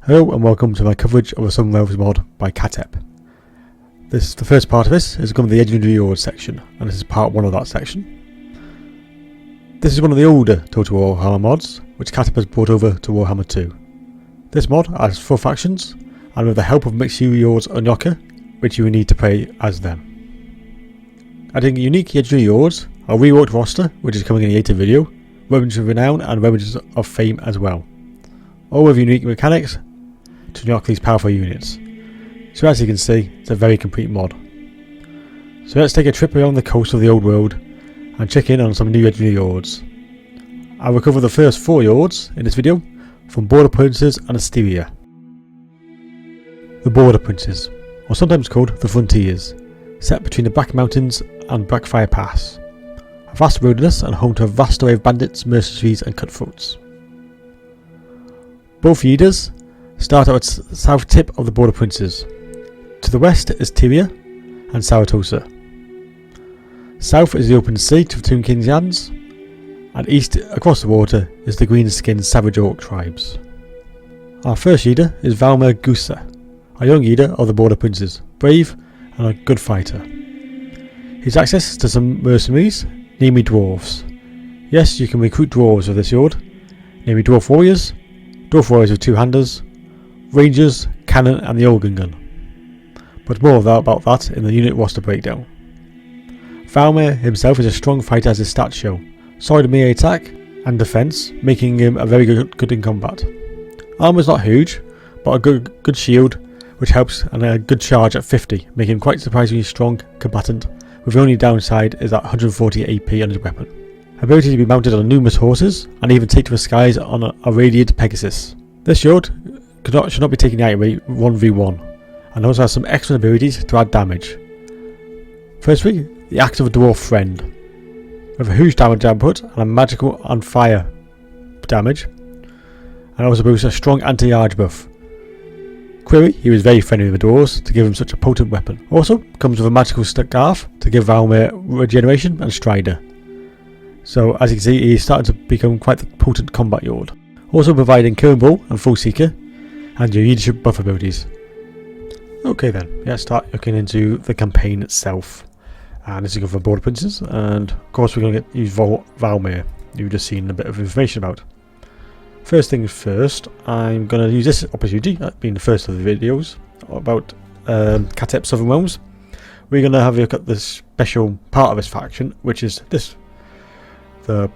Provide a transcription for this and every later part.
Hello and welcome to my coverage of a Southern Realms mod by Cataph. The first part of this is going to be the Legendary Orcs section, and this is part 1 of that section. This is one of the older Total Warhammer mods, which Cataph has brought over to Warhammer 2. This mod has 4 factions, and with the help of Mixed Orcs and Yoka, which you will need to play as them. Adding unique Legendary Orcs, a reworked roster, which is coming in a later video, Regiments of Renown and Regiments of Fame as well. All with unique mechanics to unlock these powerful units. So as you can see, it's a very complete mod. So let's take a trip around the coast of the old world and check in on some new legendary Orcs. I will cover the first 4 Orcs in this video from Border Princes and Stevia. The Border Princes, or sometimes called the Frontiers, set between the Black Mountains and Blackfire Pass. A vast wilderness and home to a vast array of bandits, mercenaries and cutthroats. Both leaders start at the south tip of the Border Princes. To the west is Tyria and Saratosa. South is the open sea to the Tomb King's lands, and east across the water is the green-skinned savage Orc tribes. Our first leader is Valmer Gusa, a young leader of the Border Princes, brave and a good fighter. He has access to some mercenaries, namely dwarves. Yes, you can recruit dwarves with this Yord, namely dwarf warriors with 2-handers, Rangers, Cannon and the Organ Gun. But more about that in the unit roster breakdown. Valmer himself is a strong fighter as his stats show, solid melee attack and defense, making him a very good in combat. Armor is not huge, but a good shield which helps, and a good charge at 50, making him quite surprisingly strong combatant, with the only downside is that 140 AP on his weapon. Ability to be mounted on numerous horses and even take to the skies on a radiant Pegasus. This Yord should not be taken lightly 1v1, and also has some excellent abilities to add damage. Firstly, the Axe of a Dwarf Friend, with a huge damage output and a magical on fire damage, and also boosts a strong anti-charge buff. Query, he was very friendly with the dwarves to give him such a potent weapon. Also comes with a magical scarf to give Valmer regeneration and strider. So as you can see, he's starting to become quite the potent combat Yord. Also providing Killing Ball and Full Seeker, and your leadership buff abilities. Okay then, let's start looking into the campaign itself. And this is good for Border Princes, and of course we're going to use Valmer, you've just seen a bit of information about. First things first, I'm going to use this opportunity, that being the first of the videos, about Cataph Southern Realms. We're going to have a look at the special part of this faction, which is this. I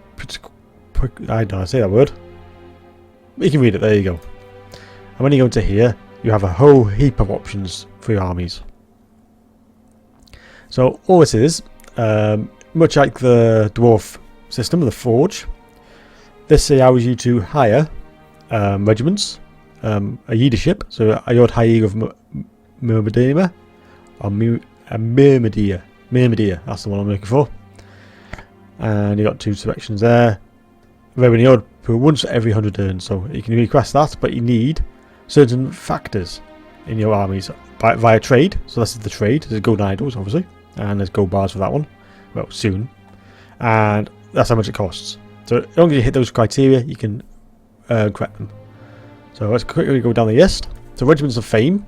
don't know how to say that word. You can read it, there you go. And when you go into here, you have a whole heap of options for your armies. So all this is, much like the dwarf system, the Forge, this allows you to hire regiments, a leadership, so a Yord High of Myrmidea, or Myrmidea, that's the one I'm looking for. And you got 2 selections there. Very Yord for once every 100 turns, so you can request that, but you need certain factors in your armies via trade. So this is the trade. There's golden idols, obviously, and there's gold bars for that one. Well, soon, and that's how much it costs. So as long as you hit those criteria, you can correct them. So let's quickly go down the list. So Regiments of Fame,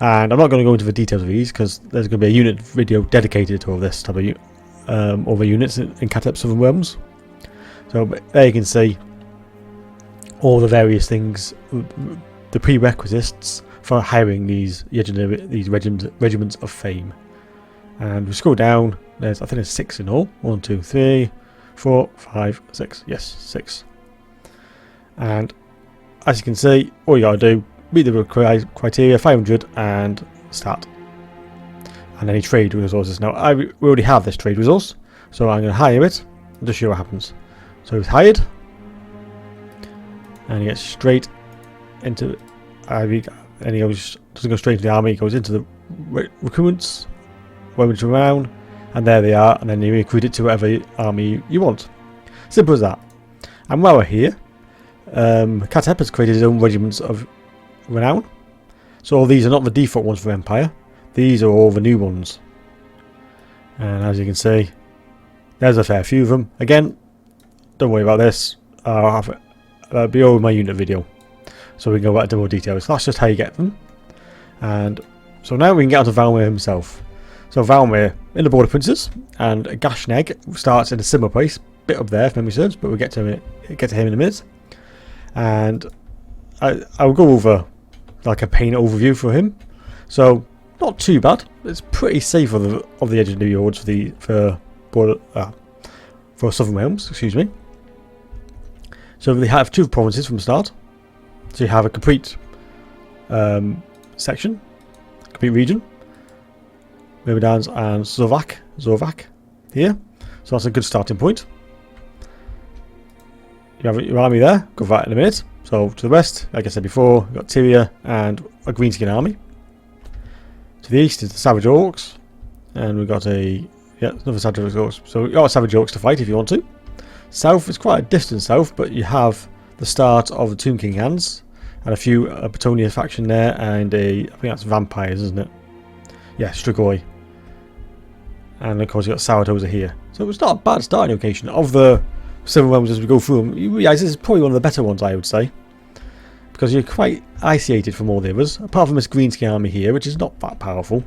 and I'm not going to go into the details of these because there's going to be a unit video dedicated to all this type of all the units in Cataph Southern Realms. So there you can see all the various things, the prerequisites for hiring these regiments of fame. And we scroll down, I think there's 6 in all. 1, 2, 3, 4, 5, 6. Yes, 6. And as you can see, all you gotta do, meet the criteria, 500, and start. And any trade resources. Now we already have this trade resource, so I'm going to hire it and just show what happens. So it's hired, and he gets straight into and he doesn't go straight into the army, he goes into the recruitments, Regiments around, and there they are, and then you recruit it to whatever army you want. Simple as that. And while we're here, Cataph has created his own Regiments of Renown. So all these are not the default ones for Empire, these are all the new ones. And as you can see, there's a fair few of them. Again, don't worry about this, I'll have it below my unit video. so we can go back into more details. That's just how you get them. And so now we can get onto Valmir himself. So Valmir in the Border Princes, and Gashneg starts in a similar place, bit up there if memory serves, but we'll get to him in a minute. And I'll go over like a paint overview for him. So not too bad. It's pretty safe of the edge of the Yords for Southern Realms. Excuse me. So they have 2 provinces from the start. So you have a complete section, complete region, Myrmidons and Zorvak here. So that's a good starting point. You have your army there. Go for that in a minute. So to the west, like I said before, we've got Tyria and a Greenskin army. To the east is the Savage Orcs, and we've got another Savage Orcs. So you've got Savage Orcs to fight if you want to. South is quite a distance south, but you have the start of the Tomb King hands, and a few Bretonnia faction there, and I think that's vampires, isn't it? Yeah, Strigoi. And of course you've got Saratoga here. So it's not a bad starting location. Of the 7 realms as we go through them, you realise this is probably one of the better ones, I would say. Because you're quite isolated from all the others, apart from this Greenskin army here, which is not that powerful.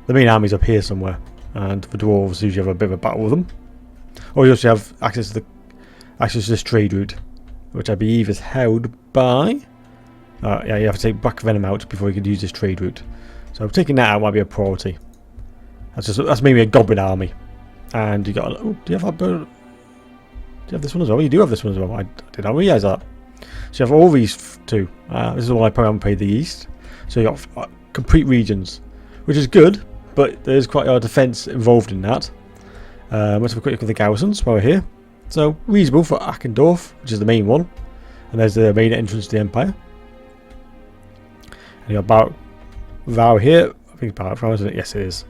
The main army's up here somewhere, and the dwarves usually have a bit of a battle with them. Or you also have access to this trade route, which I believe is held by... yeah, you have to take Black Venom out before you can use this trade route. So taking that out might be a priority. That's maybe a Goblin army. And you got... Oh, do you have this one as well? You do have this one as well. I did not realise that. So you have all these 2. This is why I probably haven't played the East. So you got complete regions, which is good, but there's quite a defence involved in that. Let's have a quick look at the garrisons while we're here. So reasonable for Ackendorf, which is the main one, and there's the main entrance to the Empire. And you got Vow here. I think it's Vow, isn't it? Yes, it is.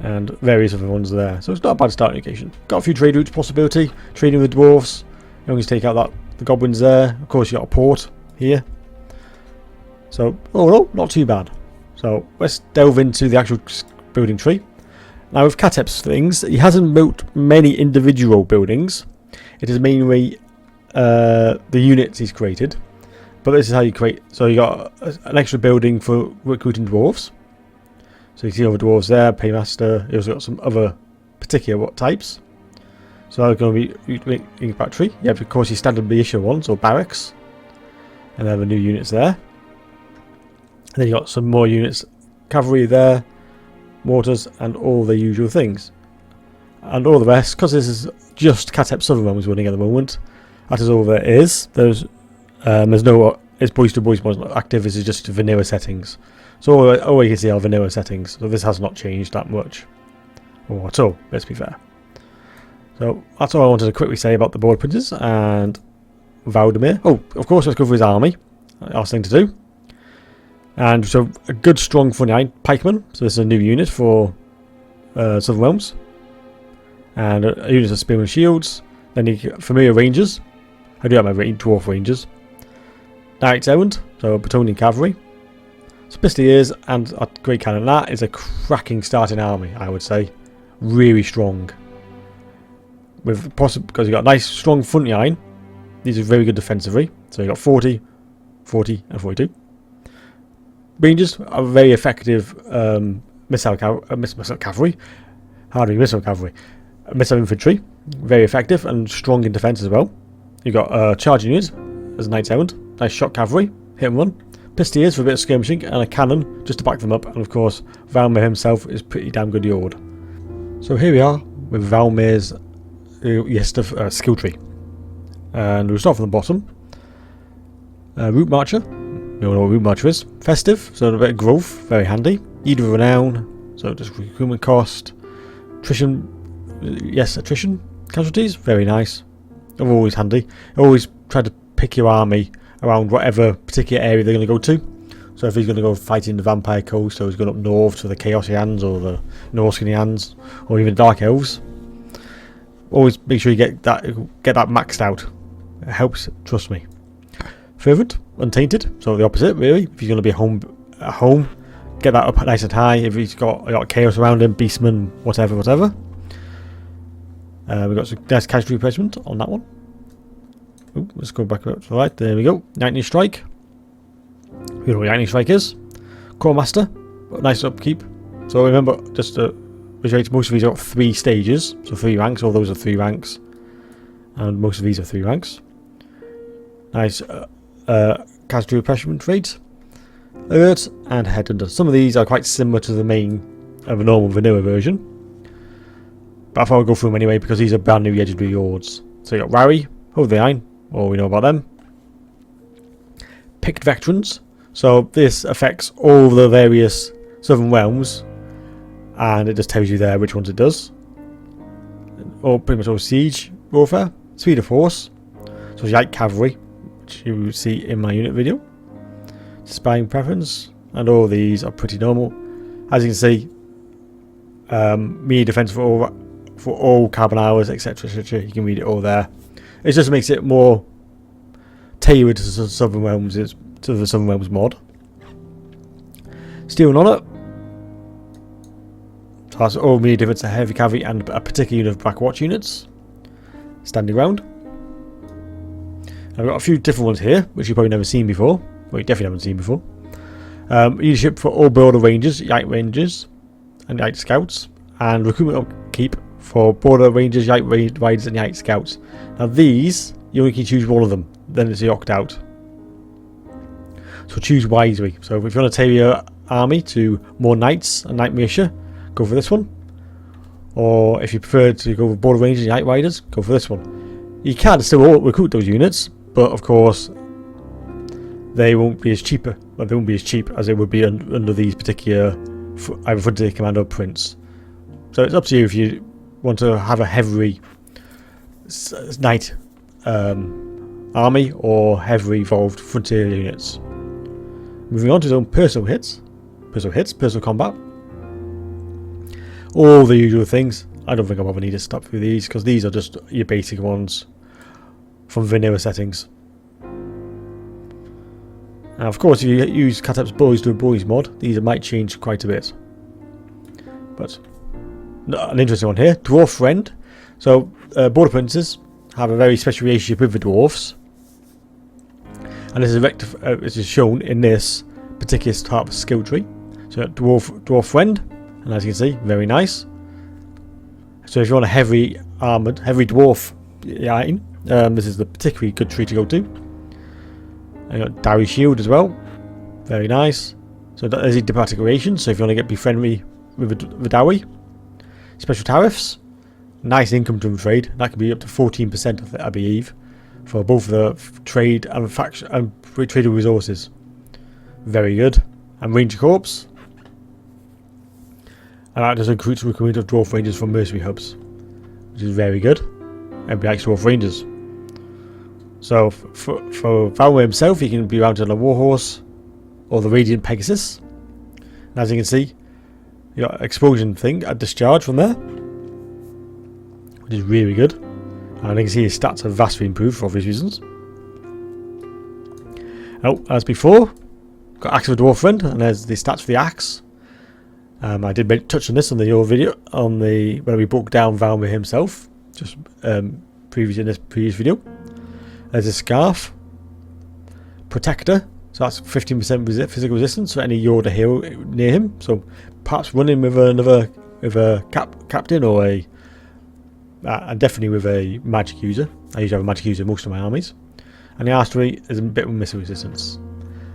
And various other ones there. So it's not a bad starting location. Got a few trade routes possibility. Trading with dwarves. You can take out the goblins there. Of course, you got a port here. So overall, not too bad. So let's delve into the actual building tree. Now with Cateph's things, he hasn't built many individual buildings. It is mainly the units he's created. But this is how you create. So you got an extra building for recruiting dwarves. So you see all the dwarves there, Paymaster. You also got some other particular types. So they're going to be in factory. You have, of course, your standard militia ones or barracks, and they have the new units there. And then you got some more units, cavalry there, mortars, and all the usual things. And all the rest, because this is just Cataph Southern Realms running at the moment. That is all there is. There's no it's boys to boys not active. This is just vanilla settings. So all you can see are vanilla settings. So this has not changed that much, or at all. Let's be fair. So that's all I wanted to quickly say about the Border Princes and Valdemir. Oh, of course, let's go for his army. Last thing to do. And so a good strong front line pikeman. So this is a new unit for Southern Realms. And a unit of spearmen shields. Then you get familiar rangers. I do have my dwarf rangers. Knights Errant, so Bretonnian cavalry. Spistiers and a great cannon. That is a cracking starting army, I would say. Really strong. With because you've got a nice strong front line. These are very good defensively. So you've got 40, 40 and 42. Rangers are very effective missile cavalry. Hardly missile cavalry. Missile infantry. Very effective and strong in defence as well. You've got charging units as a Knights Errant. Nice shot cavalry. Hit and run. Pistiers for a bit of skirmishing and a cannon just to back them up. And of course, Valmir himself is pretty damn good yard. So here we are with Valmir's skill tree. And we'll start from the bottom. Route Marcher. You know what Route Marcher is. Festive, so a bit of growth, very handy. Leader of Renown, so just recruitment cost. Attrition, yes, attrition. Casualties, very nice. They're always handy. Always try to pick your army around whatever particular area they're going to go to. So if he's going to go fighting the Vampire Coast, or he's going up north to the Chaosians, or the Norscanians, or even Dark Elves, always make sure you get that maxed out. It helps, trust me. Fervent, Untainted, so the opposite really. If he's going to be at home, get that up nice and high. If he's got chaos around him, beastmen, whatever. We've got some nice casualty replacement on that one. Ooh, let's go back up to the right. There we go. 19 strike. You know what Lightning Strike is. Core Master, nice upkeep. So remember, just to reiterate, most of these are 3 stages, so 3 ranks. All those are 3 ranks, and most of these are 3 ranks. Nice casualty repression rate, alert, and headhunter. Some of these are quite similar to the main of a normal vanilla version, but I thought I'd go through them anyway because these are brand new legendary lords. So you got Rari, Hold the Line, all we know about them. Picked Veterans. So this affects all the various southern realms, and it just tells you there which ones it does. Or pretty much all siege warfare. Speed of Horse. So light cavalry, which you see in my unit video. Spying preference, and all these are pretty normal. As you can see, melee defense for all carbon hours, etc., etc. You can read it all there. It just makes it more tailored to the Southern Realms. To the Southern Realms mod. Steel and Honour. So that's all melee defense to heavy cavalry and a particular unit of Black Watch units. Standing round. I've got a few different ones here, which you've probably never seen before. Well, you definitely haven't seen before. Leadership for all border rangers, Yite Rangers, and Yite Scouts. And recruitment upkeep for border rangers, Yite Riders, and Yite Scouts. Now these, you only can choose one of them. Then it's the opt-out. So choose wisely. So if you want to tailor your army to more knights and knight militia, go for this one. Or if you prefer to go for border rangers and Yite Riders, go for this one. You can still recruit those units, but of course they won't be as cheaper. Well, they won't be as cheap as it would be under these particular either Frontier Commander or Prince. So it's up to you if you want to have a heavy knight army or heavily evolved Frontier units. Moving on to his own personal combat. All the usual things. I don't think I'll ever need to stop through these because these are just your basic ones from vanilla settings. Now, of course, if you use Cataph's Boys to a Boys mod, these might change quite a bit. But an interesting one here, Dwarf Friend. So, Border Princes have a very special relationship with the dwarfs. And this is shown in this particular type of skill tree. So dwarf friend, and as you can see, very nice. So if you want a heavy armoured, heavy dwarf line, this is the particularly good tree to go to. And you got Dari Shield as well, very nice. So there's a diplomatic relations. So if you want to be friendly with the Dari, special tariffs, nice income to trade. That could be up to 14%, I believe, for both the trade and faction and traded resources. Very good. And Ranger Corps. And that does include recruitment of Dwarf Rangers from Mercenary Hubs, which is very good. Everybody likes Dwarf Rangers. So for Valway himself, he can be mounted on a Warhorse or the Radiant Pegasus. And as you can see, you got explosion thing at discharge from there, which is really good. And you can see his stats are vastly improved for obvious reasons. Oh, as before, got Axe of a Dwarf Friend, and there's the stats for the axe. I did touch on this on the old video, when we broke down Valmir himself, just in this previous video. There's a Scarf, Protector, so that's 15% physical resistance for any Yoda hero near him. So perhaps running with a captain or and definitely with a magic user. I usually have a magic user in most of my armies. And the archery is a bit of missile resistance.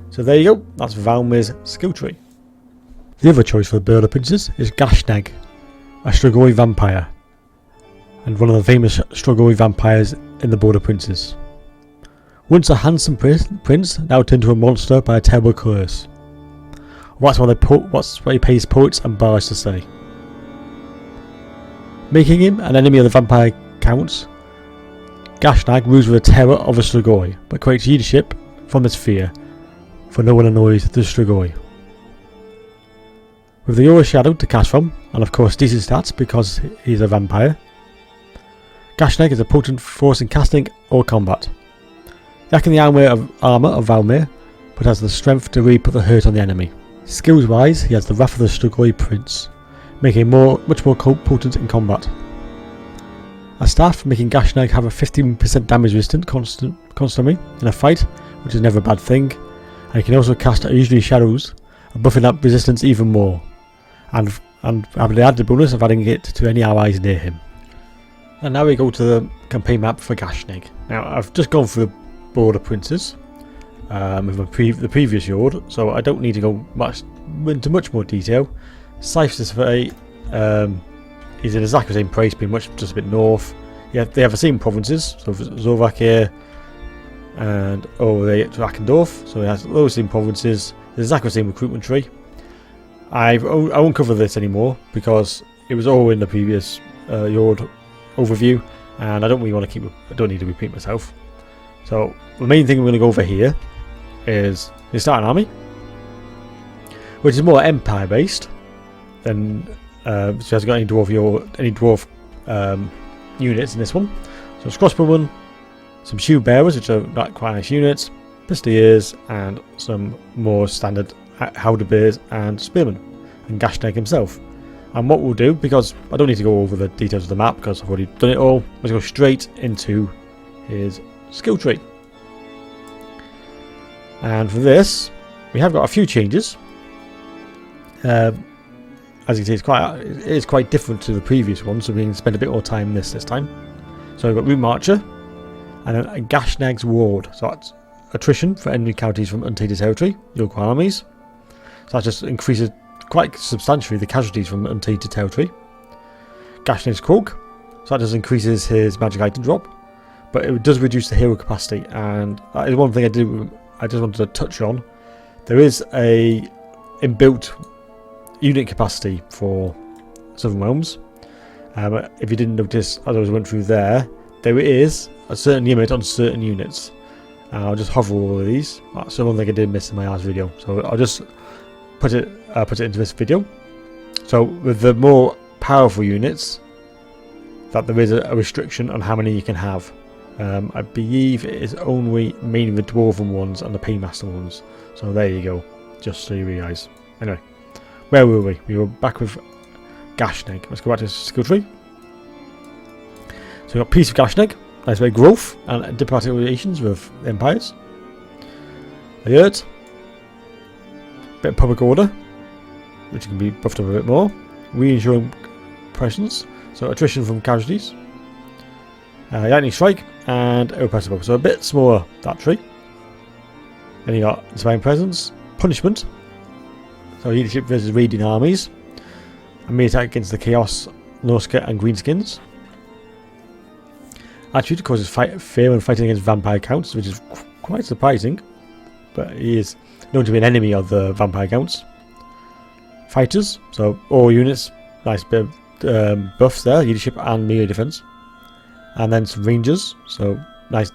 So there you go, that's Valmir's skill tree. The other choice for the Border Princes is Gashnag, a Strigoi vampire, and one of the famous Strigoi vampires in the Border Princes. Once a handsome prince, now turned into a monster by a terrible curse. That's what he pays poets and bards to say. Making him an enemy of the vampire counts, Gashnag rules with the terror of a Strigoi, but creates leadership from this fear, for no one annoys the Strigoi. With the Aura Shadow to cast from, and of course decent stats because he's a vampire, Gashnag is a potent force in casting or combat. Lacking the armour of Valmir, but has the strength to really put the hurt on the enemy. Skills wise, he has the Wrath of the Strigoi Prince, making him much more potent in combat. A staff making Gashnag have a 15% damage resistance constantly in a fight, which is never a bad thing, And he can also cast usually shadows, buffing that resistance even more. And having the added bonus of adding it to any allies near him. And now we go to the campaign map for Gashneg. Now I've just gone through the border princes with the previous Yord, so I don't need to go into much more detail. Scythe is very he's in exactly the same place, pretty much just a bit north. Yeah, they have the same provinces, so Zorvak here and over there to Akendorf, so he has those same provinces. There's exactly the same recruitment tree. I won't cover this anymore because it was all in the previous Yord overview, and I don't really want to I don't need to repeat myself. So the main thing we're going to go over here is the starting army, which is more empire based than so it hasn't got any dwarf units in this one. So it's crossbowmen, some shield bearers, which are not quite nice units, pistoleers, and some more standard halberdiers and spearmen, and Gashneg himself. And what we'll do, because I don't need to go over the details of the map because I've already done it all, let's go straight into his skill tree. And for this, we have got a few changes. As you can see, it is quite different to the previous one, so we can spend a bit more time in this time. So we've got Root Marcher, and then a Gashneg's Ward. So that's attrition for enemy counties from untainted territory, local armies. So that just increases quite substantially the casualties from untainted territory. Gashneg's Cloak, so that just increases his magic item drop, but it does reduce the hero capacity, and that is one thing I just wanted to touch on. There is a inbuilt unit capacity for Southern Realms. If you didn't notice as I went through there is a certain limit on certain units. I'll just hover all of these. That's one thing I did miss in my last video, so I'll just put it into this video. So with the more powerful units, that there is a restriction on how many you can have. I believe it is only mainly the Dwarven ones and the Paymaster ones. So there you go, just so you realise. Anyway, where were we? We were back with Gashneg. Let's go back to skill tree. So we've got Peace of Gashneg, nice way growth and diplomatic relations with empires. Alert, bit of public order, which can be buffed up a bit more. Reinsuring presence, so attrition from casualties. Lightning Strike and Irrepressible, so a bit smaller, that tree. Then you got Inspiring Presence, Punishment, so leadership versus raiding armies, and melee attack against the Chaos, Norska and Greenskins. Attribute causes fear when fighting against vampire counts, which is quite surprising, but he is known to be an enemy of the vampire counts. Fighters, so all units, nice bit of buffs there, leadership and melee defense. And then some rangers, so nice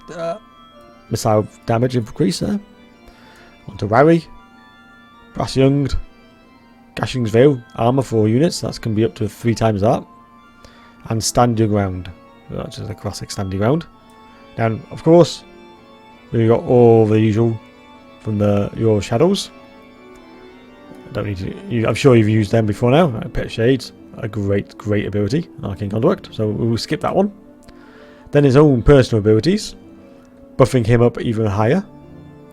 missile damage increase there. Onto Rari, Brass Younged, Gashing's Veil, armour for all units, that's going to be up to 3 times that. And Stand Your Ground, that's just a classic Stand Your Ground. Then, of course, we've got all the usual from your shadows. Don't need to. I'm sure you've used them before now. Pet Shades, a great ability, Arcane Conduct. So we'll skip that one. Then his own personal abilities, buffing him up even higher.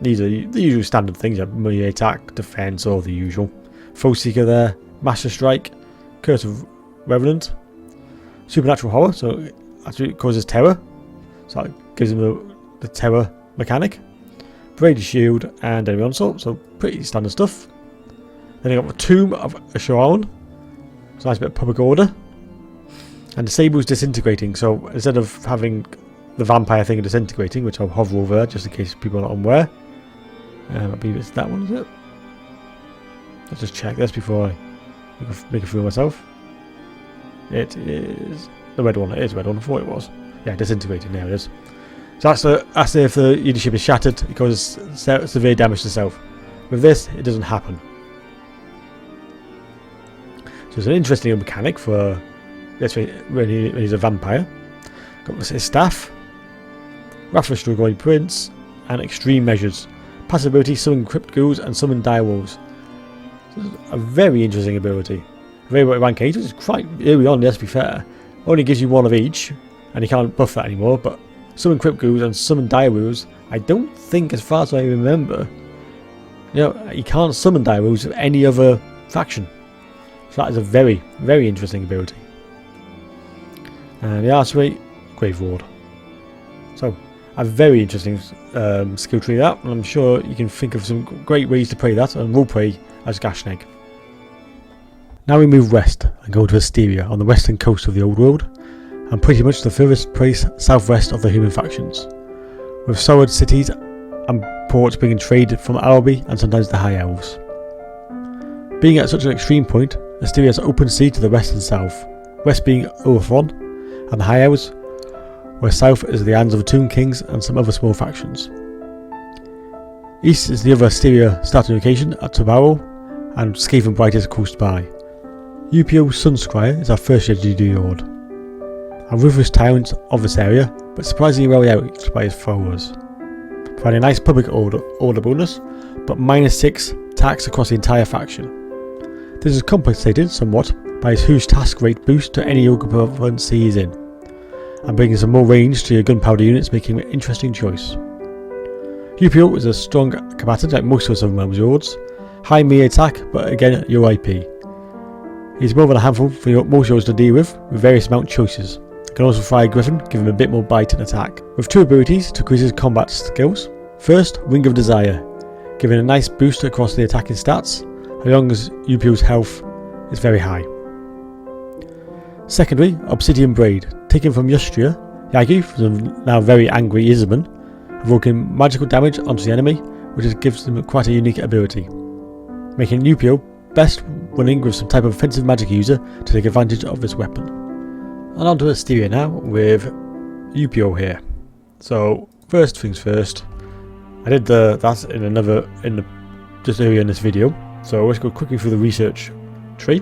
These are the usual standard things: melee attack, defense, all the usual. Foe Seeker there, Master Strike, Curse of Revenant, Supernatural Horror. So actually it causes terror. So that gives him the terror mechanic. Braided Shield and Enemy Onslaught. So pretty standard stuff. Then you got the Tomb of Asharon. So nice bit of public order. And Disables Disintegrating. So instead of having the vampire thing disintegrating, which I'll hover over just in case people are not aware. I believe it's that one, is it? Let's just check this before I make a fool of myself. It is the red one. It is the red one. I thought it was. Yeah, disintegrating. There it is. So that's if the leadership is shattered, it causes severe damage to self. With this, it doesn't happen. So it's an interesting mechanic for when he's a vampire. Got his staff, Wrath of Strugoi Prince, and Extreme Measures. Passive ability: Summon Crypt Ghouls and Summon Direwolves. So a very interesting ability. Very rank 8, which is quite early on, let's be fair. Only gives you one of each, and you can't buff that anymore, but Summon Crypt Ghouls and Summon Direwolves, I don't think, as far as I remember, You can't summon dire wolves of any other faction. So that is a very, very interesting ability. And the archery, Grave Ward. So a very interesting skill tree that, and I'm sure you can think of some great ways to play that, and we'll play as Gashneg. Now we move west and go to Estalia on the western coast of the old world, and pretty much the furthest place southwest of the human factions, with solid cities and ports bringing trade from Araby and sometimes the High Elves. Being at such an extreme point, Estalia has open sea to the west and south, west being Ultron and the High Elves, where south is the lands of the Tomb Kings and some other small factions. East is the other Stevia starting location at Tabaro, and Skaven Bright is close by. Upio Sunscryer is our first Jedi Lord, and ruthless tyrant of this area, but surprisingly well outreached by his followers, providing a nice public order bonus, but -6 tax across the entire faction. This is compensated somewhat by his huge task rate boost to any yoga province he is in, and bringing some more range to your gunpowder units, making an interesting choice. Upio is a strong combatant like most of the Southern Realms Lords, high melee attack, but again your IP. He's more than a handful for most Lords to deal with various mount choices. Can also fly a Griffin, give him a bit more bite and attack, with 2 abilities to increase his combat skills. First, Ring of Desire, giving a nice boost across the attacking stats, as long as Upio's health is very high. Secondly, Obsidian Braid, taken from Yustria, Yagi, from the now very angry Isman, evoking magical damage onto the enemy, which gives them quite a unique ability, making Upio best running with some type of offensive magic user to take advantage of this weapon. And on to Estalia now with Upio here. So first things first, I did that just earlier in this video. So let's go quickly through the research tree.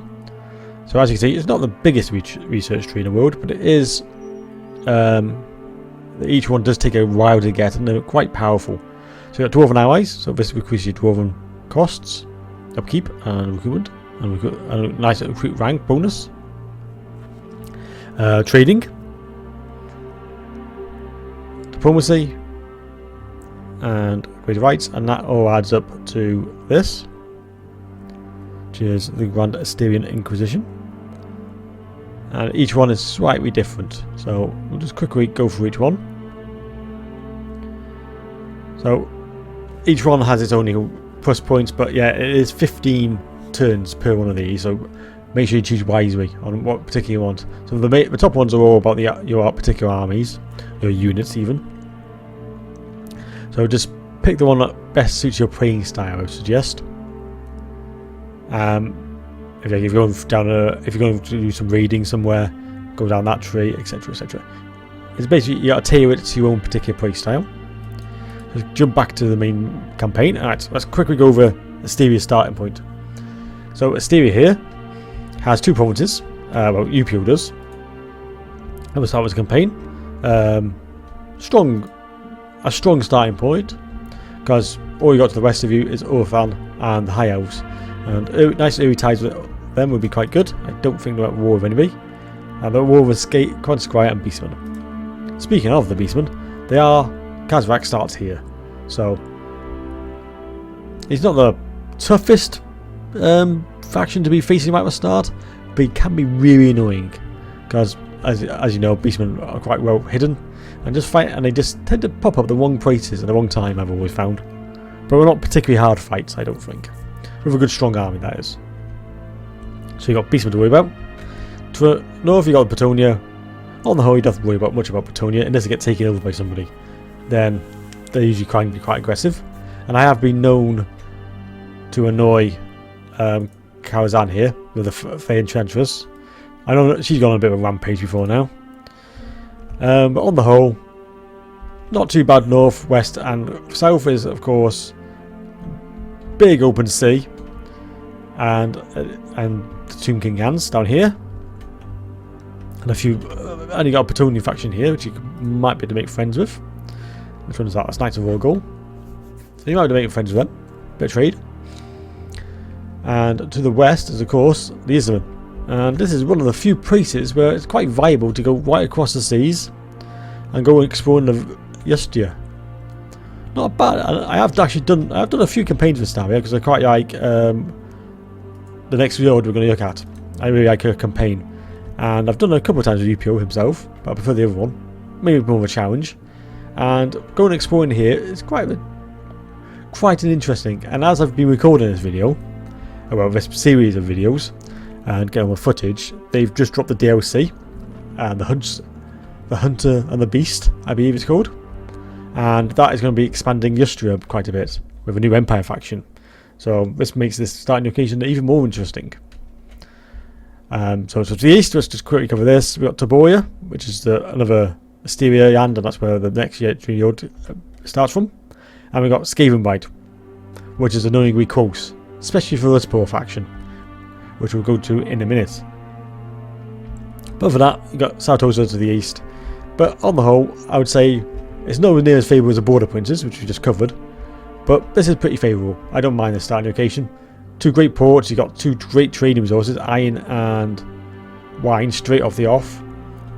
So as you can see, it's not the biggest research tree in the world, but it is. Each one does take a while to get, and they're quite powerful. So you've got Dwarven allies, so this increases your Dwarven costs, upkeep, and recruitment, and a nice recruit rank bonus. Trading, diplomacy, and greater rights, and that all adds up to this, which is the Grand Estalian Inquisition. And each one is slightly different, so we'll just quickly go through each one. So each one has its own plus points, but yeah, it is 15 turns per one of these, so make sure you choose wisely on what particular you want. So the top ones are all about your particular armies, your units even. So just pick the one that best suits your playing style, I would suggest. If you're going to do some raiding somewhere, go down that tree, etc, etc. It's basically you got to tailor it to your own particular play style. Let's jump back to the main campaign. Alright, let's quickly go over Estalia's starting point. So Estalia here has 2 provinces. Well, Upio does. And we'll start with the campaign. A strong starting point, because all you got to the west of you is Orthan and the High Elves, and nice early ties with them would be quite good. I don't think they're at war with anybody. And they're at war with Quantsquire and Beastmen. Speaking of the Beastmen, Kazrak starts here, so he's not the toughest faction to be facing right at the start, but he can be really annoying, because as you know, Beastmen are quite well hidden and just fight, and they just tend to pop up the wrong places at the wrong time, I've always found. But we're not particularly hard fights, I don't think, with a good strong army, that is. So you got Beastmen to worry about. To the north you got Bretonia. On the whole, you don't have to worry much about Bretonia unless they get taken over by somebody. Then they usually can be quite aggressive, and I have been known to annoy Karazhan here with the Fey Enchantress. I know she's gone on a bit of a rampage before now, but on the whole, not too bad. North, west, and south is of course big open sea, and the Tomb King hands down here, and a few, and you got a Bretonian faction here, which you might be able to make friends with. Which one is that? That's Knights of Orgol. So you might be able to make friends with them. Bit of trade. And to the west is of course the Isman. And this is one of the few places where it's quite viable to go right across the seas and go and explore in the Yustria. not bad. I have actually done a few campaigns with Estalia because I quite like the next video we're going to look at. I really like her campaign, and I've done it a couple of times with UPO himself, but I prefer the other one. Maybe more of a challenge. And going exploring here is quite an interesting. And as I've been recording this video, well, this series of videos, and getting more footage, they've just dropped the DLC and the Hunter and the Beast, I believe it's called, and that is going to be expanding Yustria quite a bit with a new Empire faction. So this makes this starting location even more interesting. So to the east, let's just quickly cover this. We've got Taboya, which is another Stevia land, and that's where the next Yord starts from. And we've got Skavenbite, which is annoyingly close, especially for this poor faction, which we'll go to in a minute. But for that, you've got Sartosa to the east. But on the whole, I would say it's nowhere near as favourable as the Border Princes, which we just covered. But this is pretty favourable. I don't mind the starting location. 2 great ports, you've got 2 great trading resources, iron and wine, straight off the off.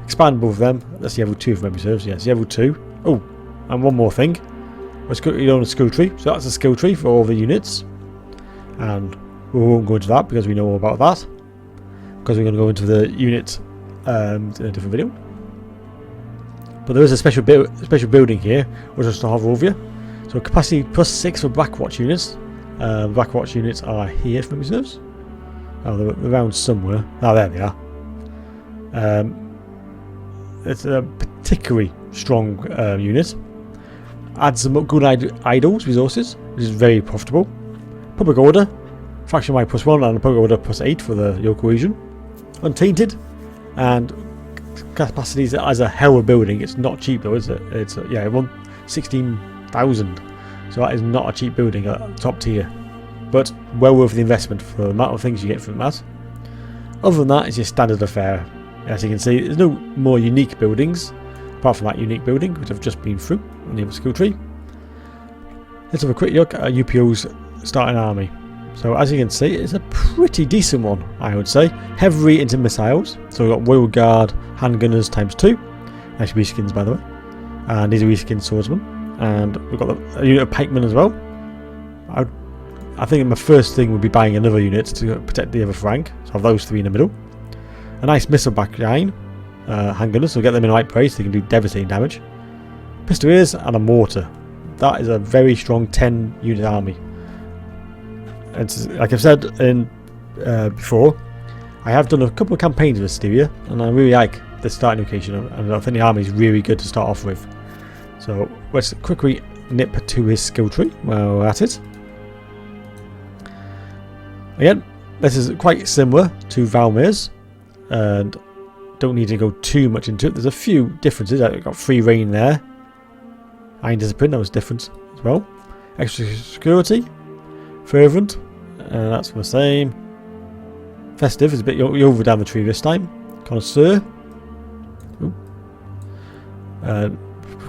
Expand both of them. That's level 2 if memory serves. Yes, level 2. Oh, and one more thing. You own a skill tree. So that's a skill tree for all the units. And we won't go into that because we know all about that. Because we're going to go into the unit in a different video. But there is a special building here, which is to hover over you. So capacity +6 for Blackwatch units. Blackwatch units are here for memory serves. Oh, they're around somewhere. Oh, there they are. It's a particularly strong unit. Adds some good idols resources, which is very profitable. Public Order, faction wide +1 and Public Order +8 for the local region. Untainted, and capacities as a hell of building. It's not cheap though, is it? It's yeah, 16,000. So that is not a cheap building at top tier, but well worth the investment for the amount of things you get from that. Other than that, it's your standard affair. As you can see, there's no more unique buildings apart from that unique building which I've just been through on the other skill tree. Let's have a quick look at UPO's starting army. So as you can see, it's a pretty decent one, I would say. Heavily into missiles. So we've got Royal Guard handgunners ×2. Nice reskins, by the way. And these are reskin swordsmen. And we've got a unit of pikemen as well. I think my first thing would be buying another unit to protect the other flank. So I have those 3 in the middle. A nice missile backline, handgunners, so get them in the right place, they can do devastating damage. Pistoliers and a mortar. That is a very strong 10 unit army. It's, like I've said before, I have done a couple of campaigns with Stevia, and I really like the starting location, and I think the army is really good to start off with. So let's quickly nip to his skill tree while we're at it. Again, this is quite similar to Valmir's, and don't need to go too much into it. There's a few differences. I've got free reign there. Iron Discipline, that was different as well. Extra security, fervent, that's the same. Festive is a bit over down the tree this time. Connoisseur,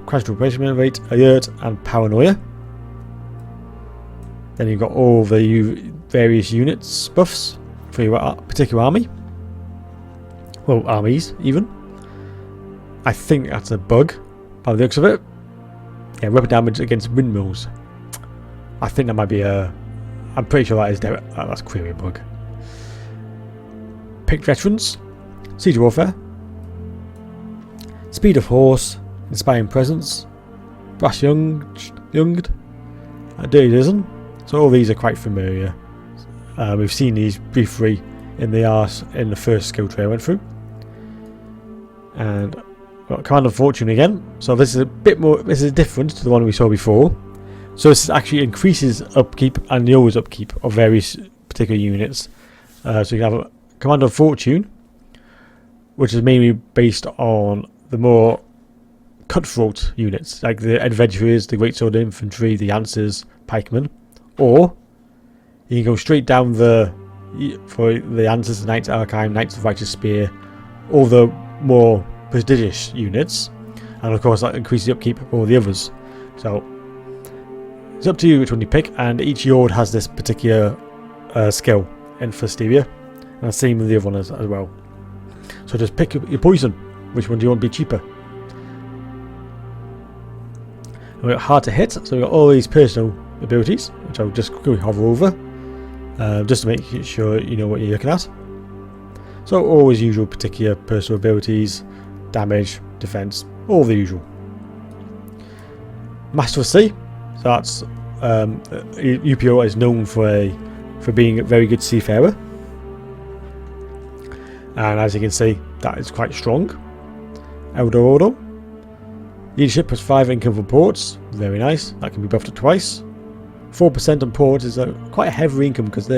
casual replacement rate, alert, and paranoia. Then you've got all the various units buffs for your particular army. Well, armies, even. I think that's a bug, by the looks of it. Yeah, weapon damage against windmills. I think that might be a... I'm pretty sure that is... that's clearly a bug. Picked veterans. Siege warfare. Speed of horse. Inspiring presence. Brass younged. Dirty dozen. So all these are quite familiar. We've seen these briefly in the first skill tree I went through. And got Command of Fortune again. So this is a bit more. This is different to the one we saw before. So this actually increases upkeep and lowers upkeep of various particular units. So you can have a Command of Fortune, which is mainly based on the more cutthroat units, like the Adventurers, the Great Sword Infantry, the Lancers, Pikemen, or you can go straight down for the Lancers, the Knights Archive, Knights of Righteous Spear, all the more prestigious units, and of course that increases the upkeep of all the others. So it's up to you which one you pick, and each Yord has this particular skill in for Stevia, and the same with the other one as well. So just pick your poison. Which one do you want to be cheaper? We've got hard to hit, so we've got all these personal abilities, which I'll just quickly hover over, just to make sure you know what you're looking at. So all his usual particular personal abilities, damage, defense, all the usual. Master of Sea, so that's UPO is known for being a very good seafarer, and as you can see, that is quite strong. Eldorado, leadership plus 5 income from ports, very nice. That can be buffed up twice. 4% on ports is quite a heavy income because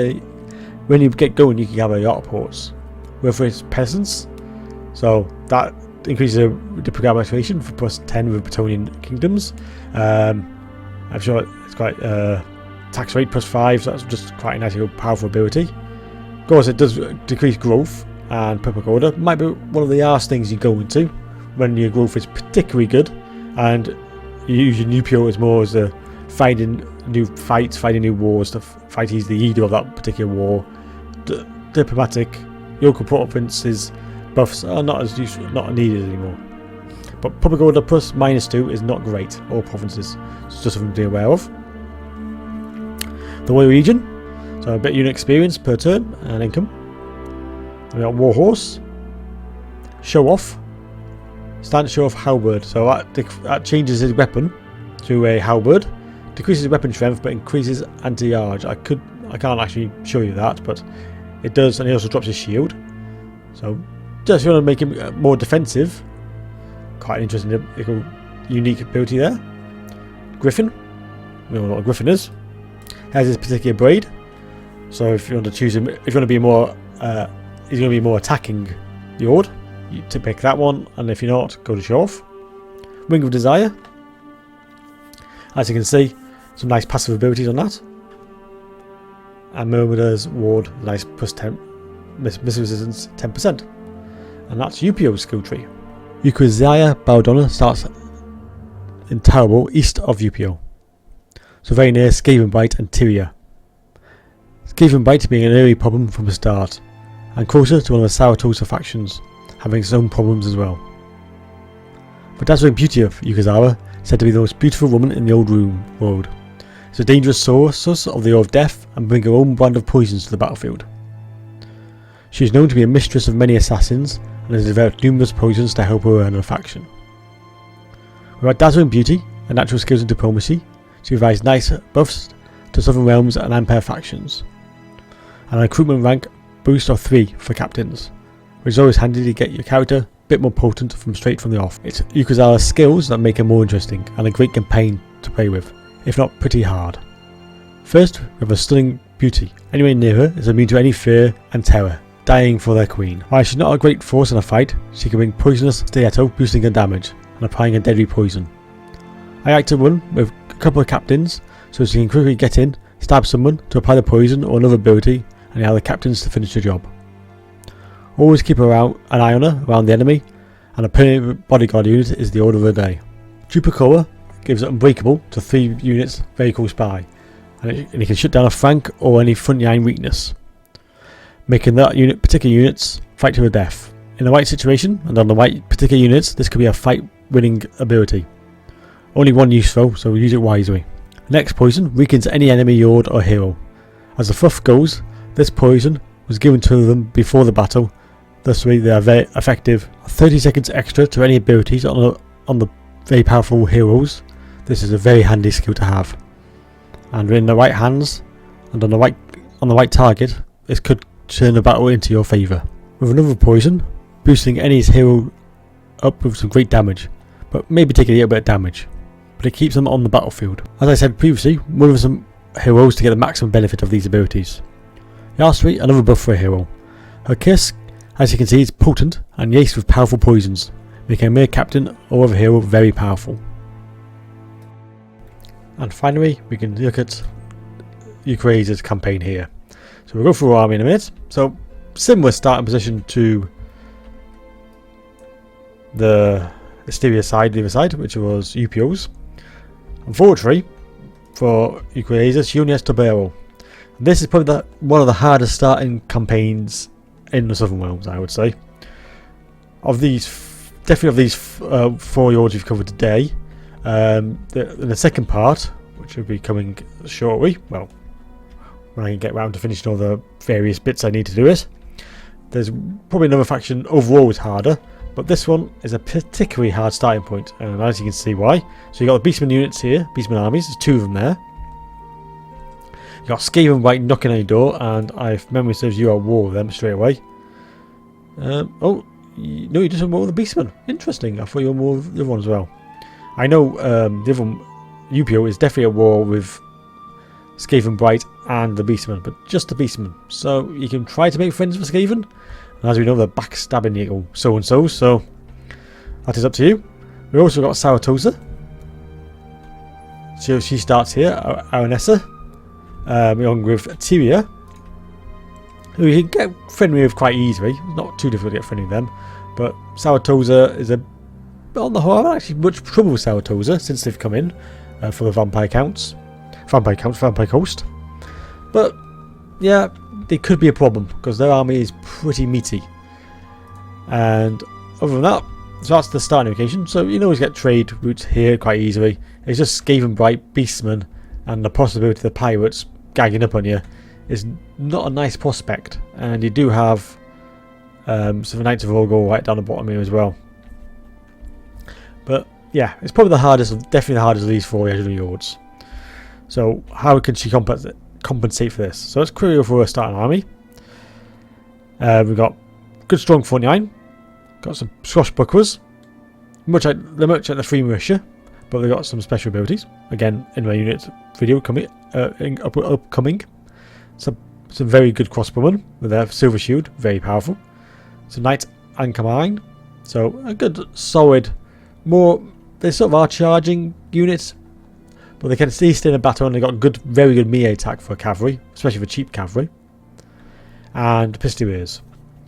when you get going, you can have a lot of ports. Whereas for its peasants, so that increases the programmation for plus 10 with Bretonian kingdoms. I'm sure it's quite tax rate plus 5, so that's just quite a nice, powerful ability. Of course, it does decrease growth, and public order might be one of the last things you go into when your growth is particularly good, and you use your new PO as more as a fighting new fights, fighting new wars to fight. He's the leader of that particular war. Diplomatic, local provinces buffs are not as useful, not needed anymore. But public order plus -2 is not great. All provinces, it's just something to be aware of. The Warrior Legion, so a bit of unit experience per turn and income. We got Warhorse, Show Off, Stand Show Off Halberd. So that changes his weapon to a halberd, decreases weapon strength but increases anti-charge. I can't actually show you that, but it does, and he also drops his shield. So just if you want to make him more defensive, quite an interesting, unique ability there. Griffin, we all know what a Griffin is. Has his particular braid. So if you want to choose him, if you want to be more, he's going to be more attacking the Ord, you to pick that one, and if you're not, go to Show Off. Ring of Desire. As you can see, some nice passive abilities on that. And Murmurer's Ward, nice plus 10, missile resistance 10%. And that's UPO's skill tree. Euchrosia Baldonna starts in Terrible, east of UPO. So very near Skavenbite and Tyria. Skavenbite being an early problem from the start, and closer to one of the Saratosa factions, having its own problems as well. The dazzling beauty of Yukazawa, said to be the most beautiful woman in the old world, is a dangerous source of the Oil of Death and bring her own brand of poisons to the battlefield. She is known to be a mistress of many assassins and has developed numerous poisons to help her earn her faction. With her dazzling beauty and natural skills in diplomacy, she provides nice buffs to Southern Realms and Empire factions, and a recruitment rank boost of 3 for captains, which is always handy to get your character a bit more potent straight from the off. It's Yukazawa's skills that make her more interesting and a great campaign to play with, if not pretty hard. First, we have a stunning beauty. Anyone near her is immune to any fear and terror, dying for their queen. While she's not a great force in a fight, she can bring poisonous stiletto, boosting her damage and applying a deadly poison. I like to run with a couple of captains so she can quickly get in, stab someone to apply the poison or another ability, and allow the captains to finish the job. Always keep an eye on her around the enemy, and a permanent bodyguard unit is the order of the day. Jupacoa gives it Unbreakable to 3 units very close by, and it can shut down a flank or any front line weakness, making that particular units fight to the death. In the right situation and on the right particular units, this could be a fight winning ability. Only one use though, so use it wisely. Next poison weakens any enemy, Yord or hero. As the fluff goes, this poison was given to them before the battle, thus they are very effective. 30 seconds extra to any abilities on the very powerful heroes. This is a very handy skill to have, and in the right hands and on the right target, this could turn the battle into your favour. With another poison, boosting any hero up with some great damage, but maybe taking a little bit of damage, but it keeps them on the battlefield. As I said previously, move with some heroes to get the maximum benefit of these abilities. Yasri, another buff for a hero. Her kiss, as you can see, is potent and laced with powerful poisons, making a mere captain or other hero very powerful. And finally, we can look at Ukraine's campaign here. So we'll go through our army in a minute. So similar starting position to the Stevia side, the other side, which was UPO's. Unfortunately for Ukraine, she only has Tobero. This is probably one of the hardest starting campaigns in the Southern Realms, I would say. Of these, definitely of these 4 Yords we've covered today, In the second part, which will be coming shortly, well, when I can get around to finishing all the various bits I need to do it, there's probably another faction overall is harder, but this one is a particularly hard starting point, and as you can see why. So you got the Beastman units here, Beastman armies, there's 2 of them there. You got Skaven White knocking on your door, and if memory serves you, I'll war with them straight away. No, you just want more with the Beastman. Interesting, I thought you were more with the other one as well. I know the other one, UPO, is definitely at war with Skaven Bright and the Beastman, but just the Beastman. So you can try to make friends with Skaven. And as we know, they're backstabbing you so-and-so, so that is up to you. We also got Saratosa. So she starts here, Aranessa, along with Tyria, who you can get friendly with quite easily. It's not too difficult to get friendly with them. But Saratosa is on the whole, I haven't actually much trouble with Saratosa since they've come in for the Vampire Coast. But yeah, they could be a problem because their army is pretty meaty. And other than that, so that's the starting location. So you can always get trade routes here quite easily. It's just Skaven Bright, Beastmen, and the possibility of the pirates gagging up on you is not a nice prospect. And you do have some Knights of Orgol right down the bottom here as well. But yeah, it's probably the hardest, definitely the hardest of these 4 Legendary Hordes. So how can she compensate for this? So let's quickly go for a starting army. We've got good strong front line. Got some swashbucklers. They're much like the Free Militia, but they've got some special abilities. Again, in my unit video coming upcoming. Some very good crossbowmen with their silver shield, very powerful. Some Knights and Combine. So a good solid, they sort of are charging units, but they can stay in a battle, and they got very good melee attack for cavalry, especially for cheap cavalry. And Pistoliers.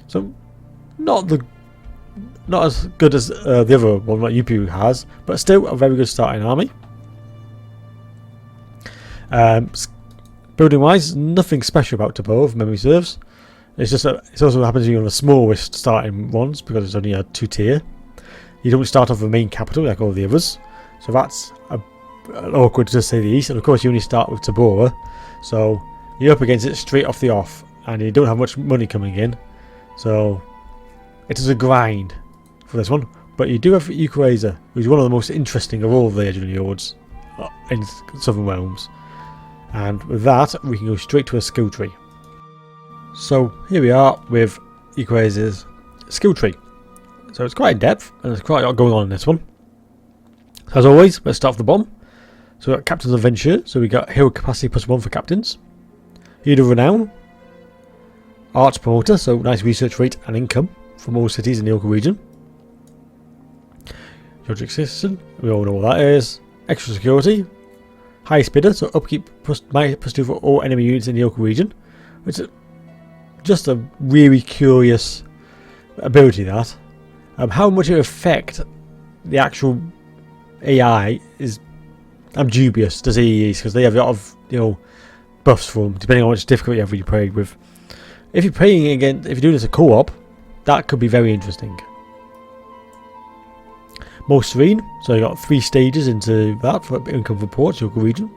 So not as good as the other one that UPU has, but still a very good starting army. Building wise, nothing special about Tabor, if memory serves. It's just that it also happens to be one of the smallest starting ones because it's only a 2-tier. You don't start off with a main capital like all the others, so that's awkward to say the least. And of course, you only start with Tabora, so you're up against it straight off the off, and you don't have much money coming in, so it is a grind for this one. But you do have Ukraza, who's one of the most interesting of all the Legendary Hordes in Southern Realms, and with that, we can go straight to a skill tree. So here we are with Ukraza's skill tree. So it's quite in depth, and there's quite a lot going on in this one. As always, let's start off the bottom. So we've got Captains of Venture, so we got Hero Capacity +1 for Captains. Leader of Renown. Arts Promoter, so nice research rate and income from all cities in the local region. Georgic Citizen, we all know what that is. Extra Security. Highest Bidder, so upkeep +2 for all enemy units in the local region. Which is just a really curious ability, that. How much it will affect the actual AI is, I'm dubious to see these, because they have a lot of buffs for them, depending on how much difficulty you have you played with. If you're playing again, if you're doing this a co-op, that could be very interesting. Most Serene, so you got 3 stages into that for income reports, local region.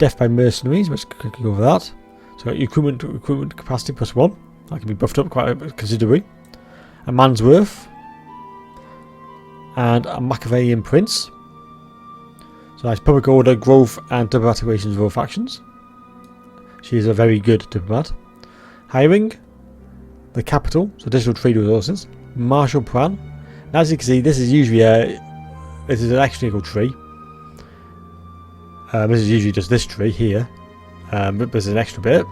Death by Mercenaries, let's quickly go over that. So you got recruitment capacity +1, that can be buffed up quite considerably. A Man's Worth, and a Machiavellian Prince. So nice public order, growth, and diplomatic relations with all factions. She is a very good diplomat. Hiring, the capital, so additional trade resources. Martial plan. Now, as you can see, this is usually this is an extra tree. This is usually just this tree here, but there's an extra bit.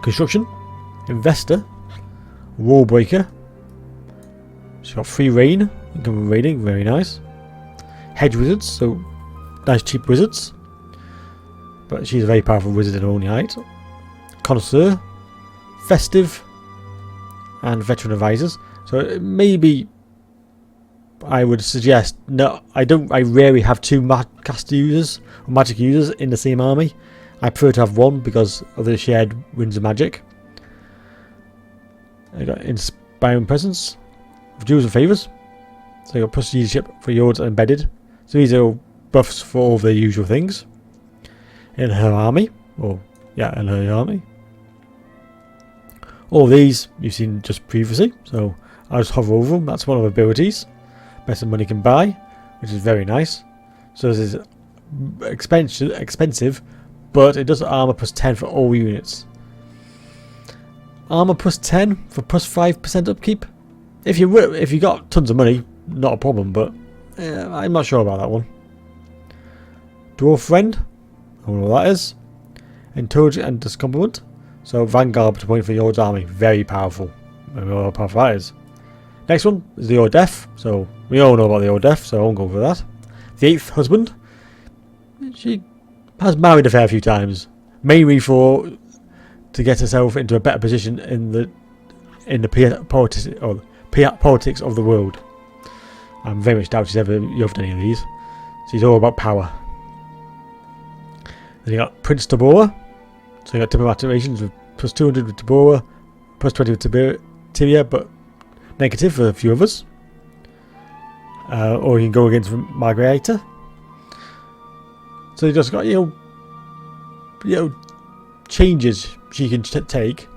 Construction, investor. Wall breaker. She's got free rain, income raiding, very nice. Hedge wizards, so nice cheap wizards, but she's a very powerful wizard in her own right. Connoisseur, festive, and veteran advisors. So maybe I would suggest I rarely have 2 caster users or magic users in the same army. I prefer to have 1 because of the shared winds of magic. I got Inspiring Presence, Duels and Favours. So you've got plus leadership for yours embedded. So these are buffs for all the usual things in her army. In her army. All these you've seen just previously. So I'll just hover over them. That's one of the abilities. Best of money can buy, which is very nice. So this is expensive, but it does armor plus 10 for all units. Armor plus 10 for plus 5% upkeep. If you got tons of money, not a problem, but I'm not sure about that one. Dwarf Friend, I don't know what that is. Intelligent and Discompliment. So Vanguard point for your army, very powerful. I don't know how powerful that is. Next one is the Ordef. So we all know about the Ordef, so I won't go for that. The 8th Husband. She has married a fair few times, mainly to get herself into a better position in the politics of the world. I'm very much doubt she's ever loved any of these. She's all about power. Then you got Prince Tabora. So you got diplomatic relations with plus 200 with Tabora, plus 20 with Tibia, but negative for a few of us. Or you can go against Margarita. So you just got changes she can take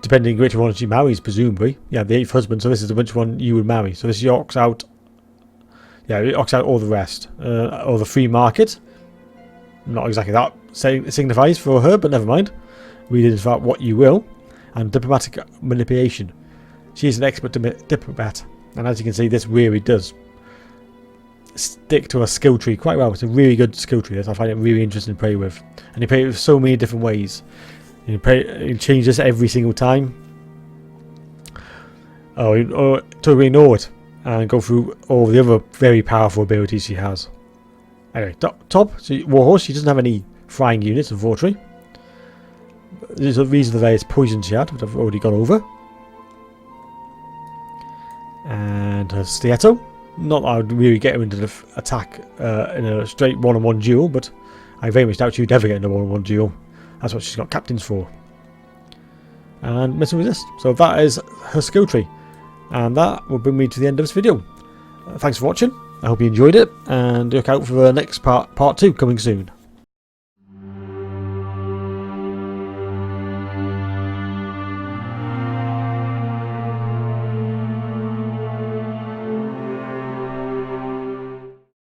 depending which one she marries, presumably. Yeah, the 8th husband. So this is which one you would marry. So this yorks out. Yeah, it yorks out all the rest, or the free market. Not exactly that signifies for her, but never mind. Read it as what you will. And diplomatic manipulation. She's an expert diplomat, and as you can see, this really does stick to a skill tree quite well. It's a really good skill tree. I find it really interesting to play with, and you play it with so many different ways. You change this every single time. Or totally ignore it and go through all the other very powerful abilities she has. Anyway, top. So Warhorse, she doesn't have any flying units, unfortunately. These are the various poisons she had, which I've already gone over. And her Stiletto. Not that I would really get her into the attack in a straight one-on-one duel, but I very much doubt she'd ever get into a one-on-one duel. That's what she's got captains for. And Mesmerize. So that is her skill tree. And that will bring me to the end of this video. Thanks for watching. I hope you enjoyed it, and look out for the next part 2 coming soon.